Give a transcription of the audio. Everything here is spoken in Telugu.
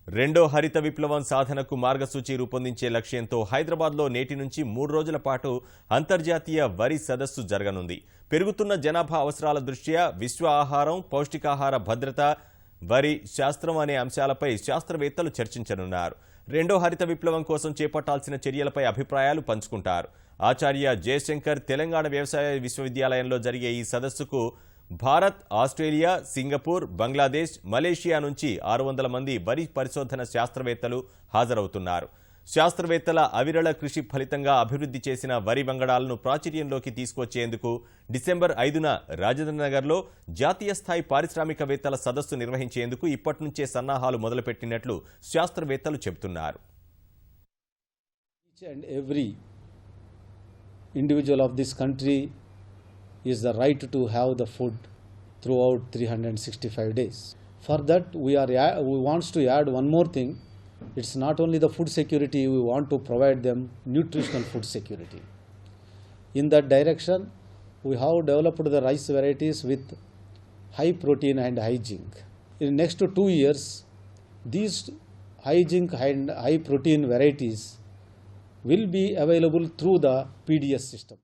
రెండో హరిత విప్లవం సాధనకు మార్గసూచి రూపొందించే లక్ష్యంతో హైదరాబాద్లో నేటి నుంచి 3 రోజుల పాటు అంతర్జాతీయ వరి సదస్సు జరగనుంది. పెరుగుతున్న జనాభా అవసరాల దృష్ట్యా విశ్వ ఆహారం, పౌష్టికాహార భద్రత, వరి శాస్త్రం అనే అంశాలపై శాస్త్రవేత్తలు చర్చించనున్నారు. రెండో హరిత విప్లవం కోసం చేపట్టాల్సిన చర్యలపై అభిప్రాయాలు పంచుకుంటారు. ఆచార్య జయశంకర్ తెలంగాణ వ్యవసాయ విశ్వవిద్యాలయంలో జరిగే ఈ సదస్సుకు Bharat, Australia, Singapore, Bangladesh, Malaysia నుంచి 600 మంది వరి పరిశోధన శాస్త్రవేత్తలు హాజరవుతున్నారు. శాస్త్రవేత్తల అవిరళ కృషి ఫలితంగా అభివృద్ధి చేసిన వరి వంగడాలను ప్రాచుర్యంలోకి తీసుకొచ్చేందుకు డిసెంబర్ 5న రాజేంద్రనగర్లో జాతీయ స్థాయి పారిశ్రామికవేత్తల సదస్సు నిర్వహించేందుకు ఇప్పటి నుంచే సన్నాహాలు మొదలుపెట్టినట్లు శాస్త్రవేత్తలు చెబుతున్నారు. Every individual of this country is the right to have the food throughout 365 days. For that we want to add one more thing. It's not only the food security, we want to provide them nutritional food security. In that direction, we have developed the rice varieties with high protein and high zinc. In next 2 years, these high zinc and high protein varieties will be available through the PDS system.